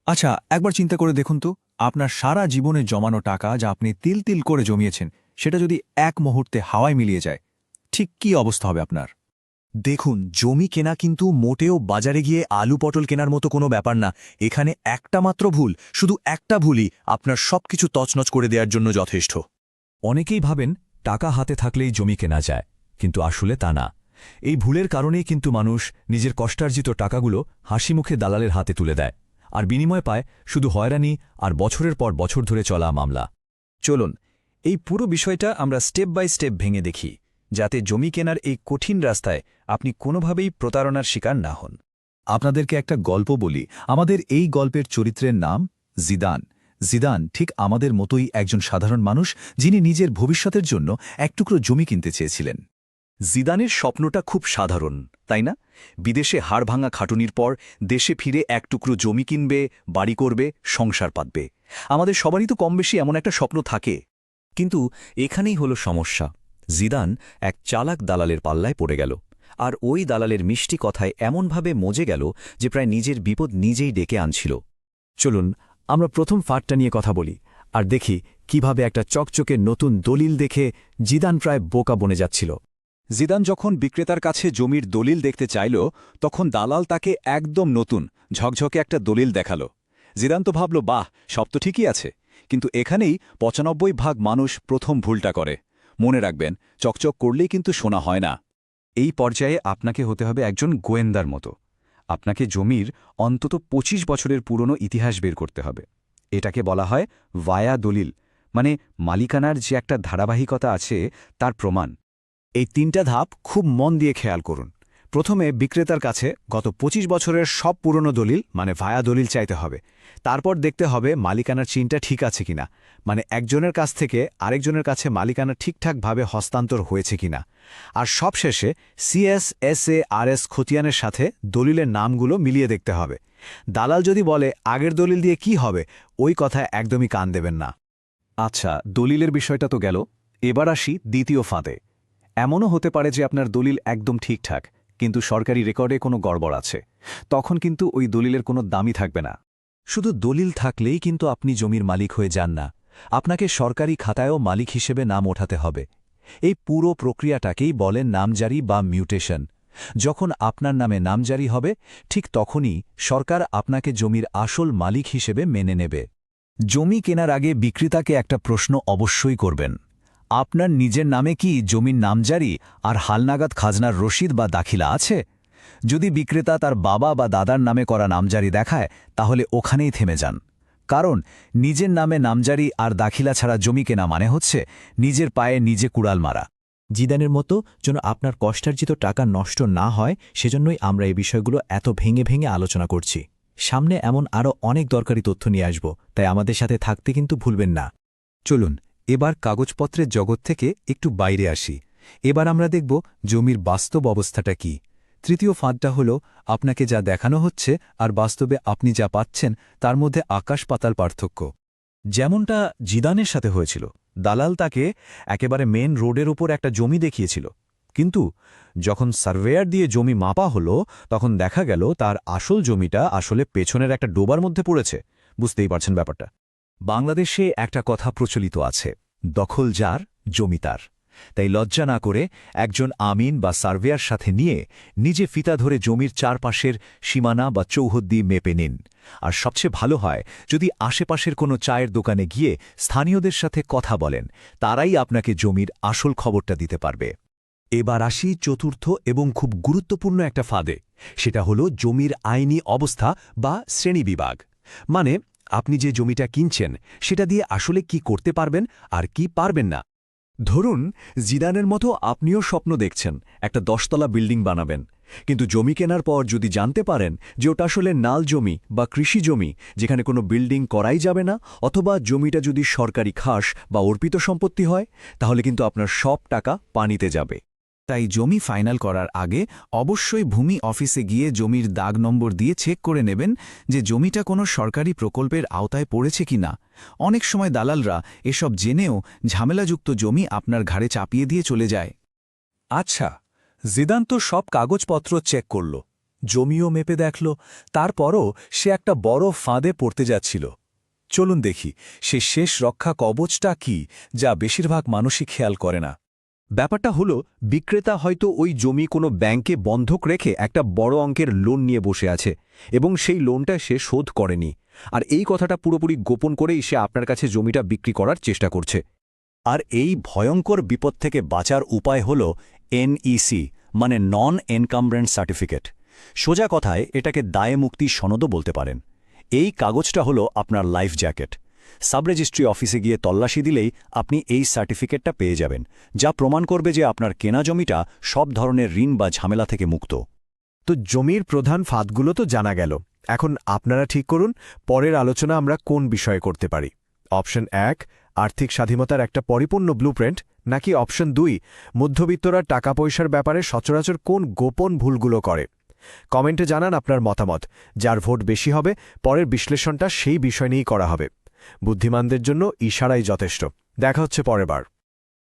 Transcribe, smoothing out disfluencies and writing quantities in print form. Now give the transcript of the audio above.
আচ্ছা, একবার চিন্তা করে দেখুন তো, আপনার সারা জীবনে জমানো টাকা যা আপনি তিল তিল করে জমিয়েছেন, সেটা যদি এক মুহূর্তে হাওয়ায় মিলিয়ে যায়, ঠিক কী অবস্থা হবে আপনার? দেখুন, জমি কেনা কিন্তু মোটেও বাজারে গিয়ে আলু পটল কেনার মতো কোনো ব্যাপার না। এখানে একটা মাত্র ভুল, শুধু একটা ভুলই আপনার সবকিছু তছনছ করে দেওয়ার জন্য যথেষ্ট। অনেকেই ভাবেন টাকা হাতে থাকলেই জমি কেনা যায়, কিন্তু আসলে তা না। এই ভুলের কারণেই কিন্তু মানুষ নিজের কষ্টার্জিত টাকাগুলো হাসিমুখে দালালের হাতে তুলে দেয়, আর বিনিময় পায় শুধু হয়রানি আর বছরের পর বছর ধরে চলা মামলা। চলুন এই পুরো বিষয়টা আমরা স্টেপ বাই স্টেপ ভেঙে দেখি, যাতে জমি কেনার এই কঠিন রাস্তায় আপনি কোনোভাবেই প্রতারণার শিকার না হন। আপনাদেরকে একটা গল্প বলি। আমাদের এই গল্পের চরিত্রের নাম জিদান। জিদান ঠিক আমাদের মতোই একজন সাধারণ মানুষ, যিনি নিজের ভবিষ্যতের জন্য এক টুকরো জমি কিনতে চেয়েছিলেন। জিদানের স্বপ্নটা খুব সাধারণ, তাই না? বিদেশে হাড়ভাঙা খাটুনির পর দেশে ফিরে এক টুকরো জমি কিনবে, বাড়ি করবে, সংসার পাতবে। আমাদের সবারই তো কমবেশি এমন একটা স্বপ্ন থাকে। কিন্তু এখানেই হলো সমস্যা। জিদান এক চালাক দালালের পাল্লায় পড়ে গেল, আর ওই দালালের মিষ্টি কথায় এমনভাবে মজে গেল যে প্রায় নিজের বিপদ নিজেই ডেকে আনছিল। চলুন আমরা প্রথম ফাঁদটা নিয়ে কথা বলি, আর দেখি কিভাবে একটা চকচকে নতুন দলিল দেখে জিদান প্রায় বোকা বনে যাচ্ছিল। জিদান যখন বিক্রেতার কাছে জমির দলিল দেখতে চাইল, তখন দালাল তাকে একদম নতুন ঝকঝকে একটা দলিল দেখাল। জিদান তো ভাবল, বাহ, সব তো ঠিকই আছে। কিন্তু এখানেই ৯৫% মানুষ প্রথম ভুলটা করে। মনে রাখবেন, চকচক করলেই কিন্তু সোনা হয় না। এই পর্যায়ে আপনাকে হতে হবে একজন গোয়েন্দার মতো। আপনাকে জমির অন্তত ২৫ বছরের পুরনো ইতিহাস বের করতে হবে। এটাকে বলা হয় ভায়া দলিল, মানে মালিকানার যে একটা ধারাবাহিকতা আছে তার প্রমাণ। এই তিনটা ধাপ খুব মন দিয়ে খেয়াল করুন। প্রথমে বিক্রেতার কাছে গত ২৫ বছরের সব পুরনো দলিল, মানে ভায়া দলিল চাইতে হবে। তারপর দেখতে হবে মালিকানার চিহ্নটা ঠিক আছে কিনা, মানে একজনের কাছ থেকে আরেকজনের কাছে মালিকানা ঠিকঠাকভাবে হস্তান্তর হয়েছে কিনা। আর সবশেষে CSSARS খতিয়ানের সাথে দলিলের নামগুলো মিলিয়ে দেখতে হবে। দালাল যদি বলে আগের দলিল দিয়ে কি হবে, ওই কথায় একদমই কান দেবেন না। আচ্ছা, দলিলের বিষয়টা তো গেল, এবার আসি দ্বিতীয় ফাঁদে। এমনও হতে পারে যে আপনার দলিল একদম ঠিকঠাক, কিন্তু সরকারি রেকর্ডে কোনো গড়বড় আছে। তখন কিন্তু ওই দলিলের কোনো দামই থাকবে না। শুধু দলিল থাকলেই কিন্তু আপনি জমির মালিক হয়ে যান না, আপনাকে সরকারি খাতায়ও মালিক হিসেবে নাম ওঠাতে হবে। এই পুরো প্রক্রিয়াটাকেই বলেন নামজারি বা মিউটেশন। যখন আপনার নামে নামজারি হবে, ঠিক তখনই সরকার আপনাকে জমির আসল মালিক হিসেবে মেনে নেবে। জমি কেনার আগে বিক্রেতাকে একটা প্রশ্ন অবশ্যই করবেন। আপনার নিজের নামে কি জমির নামজারি আর হালনাগাদ খাজনার রসিদ বা দাখিলা আছে? যদি বিক্রেতা তার বাবা বা দাদার নামে করা নামজারি দেখায়, তাহলে ওখানেই থেমে যান। কারণ নিজের নামে নামজারি আর দাখিলা ছাড়া জমি কেনা মানে হচ্ছে নিজের পায়ে নিজে কুড়াল মারা। জিদানের মতো যেন আপনার কষ্টার্জিত টাকা নষ্ট না হয়, সেজন্যই আমরা এই বিষয়গুলো এত ভেঙে ভেঙে আলোচনা করছি। সামনে এমন আরও অনেক দরকারি তথ্য নিয়ে আসব, তাই আমাদের সাথে থাকতে কিন্তু ভুলবেন না। চলুন এবার কাগজপত্রের জগৎ থেকে একটু বাইরে আসি। এবার আমরা দেখব জমির বাস্তব অবস্থাটা কি। তৃতীয় ফাঁদটা হল, আপনাকে যা দেখানো হচ্ছে আর বাস্তবে আপনি যা পাচ্ছেন তার মধ্যে আকাশ পাতাল পার্থক্য। যেমনটা জিদানের সাথে হয়েছিল, দালাল তাকে একেবারে মেন রোডের উপর একটা জমি দেখিয়েছিল, কিন্তু যখন সার্ভেয়ার দিয়ে জমি মাপা হলো, তখন দেখা গেল তার আসল জমিটা আসলে পেছনের একটা ডোবার মধ্যে পড়েছে। বুঝতেই পারছেন ব্যাপারটা। বাংলাদেশে একটা কথা প্রচলিত আছে, দখল যার জমি তার। তাই লজ্জা না করে একজন আমিন বা সার্ভেয়ার সাথে নিয়ে নিজে ফিতা ধরে জমির চারপাশের সীমানা বা চৌহদ্দি মেপে নিন। আর সবচেয়ে ভালো হয় যদি আশেপাশের কোনো চায়ের দোকানে গিয়ে স্থানীয়দের সাথে কথা বলেন, তারাই আপনাকে জমির আসল খবরটা দিতে পারবে। এবার আসি চতুর্থ এবং খুব গুরুত্বপূর্ণ একটা ফাঁদে। সেটা হলো জমির আইনি অবস্থা বা শ্রেণীবিভাগ। মানে আপনি যে জমিটা কিনছেন সেটা দিয়ে আসলে কি করতে পারবেন আর কি পারবেন না। ধরুন জিদানের মতো আপনিও স্বপ্ন দেখছেন একটা ১০তলা বিল্ডিং বানাবেন, কিন্তু জমি কেনার পর যদি জানতে পারেন যে ওটা আসলে নাল জমি বা কৃষি জমি, যেখানে কোনো বিল্ডিং করাই যাবে না, অথবা জমিটা যদি সরকারি খাস বা অর্পিত সম্পত্তি হয়, তাহলে কিন্তু আপনার সব টাকা পানিতে যাবে। তাই জমি ফাইনাল করার আগে অবশ্যই ভূমি অফিসে গিয়ে জমির দাগ নম্বর দিয়ে চেক করে নেবেন যে জমিটা কোনো সরকারি প্রকল্পের আওতায় পড়েছে কিনা। অনেক সময় দালালরা এসব জেনেও ঝামেলাযুক্ত জমি আপনার ঘাড়ে চাপিয়ে দিয়ে চলে যায়। আচ্ছা, জিদান তো সব কাগজপত্র চেক করল, জমিও মেপে দেখল, তারপরও সে একটা বড় ফাঁদে পড়তে যাচ্ছিল। চলুন দেখি সে শেষ রক্ষা কবচটা কি, যা বেশিরভাগ মানুষই খেয়াল করে না। ব্যাপারটা হলো, বিক্রেতা হয়তো ওই জমি কোনো ব্যাংকে বন্ধক রেখে একটা বড় অঙ্কের লোন নিয়ে বসে আছে এবং সেই লোনটা সে শোধ করেনি, আর এই কথাটা পুরোপুরি গোপন করেই সে আপনার কাছে জমিটা বিক্রি করার চেষ্টা করছে। আর এই ভয়ঙ্কর বিপদ থেকে বাঁচার উপায় হল এনইসি, মানে নন এনকামব্রেন্স সার্টিফিকেট। সোজা কথায় এটাকে দায়ে মুক্তির সনদও বলতে পারেন। এই কাগজটা হলো আপনার লাইফ জ্যাকেট। সাব রেজিস্ট্রি অফিসে গিয়ে তল্লাশি দিলেই আপনি এই সার্টিফিকেটটা পেয়ে যাবেন, যা প্রমাণ করবে যে আপনার কেনা জমিটা সব ধরনের ঋণ বা ঝামেলা থেকে মুক্ত। তো জমির প্রধান ফাঁদগুলো তো জানা গেল, এখন আপনারা ঠিক করুন পরের আলোচনা আমরা কোন বিষয়ে করতে পারি। অপশন 1 আর্থিক স্বাধীনতার একটা পরিপূর্ণ ব্লুপ্রিন্ট, নাকি অপশন 2 মধ্যবিত্তরা টাকা পয়সার ব্যাপারে সচরাচর কোন গোপন ভুলগুলো করে। কমেন্টে জানান আপনার মতামত। যার ভোট বেশি হবে পরের বিশ্লেষণটা সেই বিষয় নিয়েই করা হবে। বুদ্ধিমানদের জন্য ইশারাই যথেষ্ট। দেখা হচ্ছে পরের বার।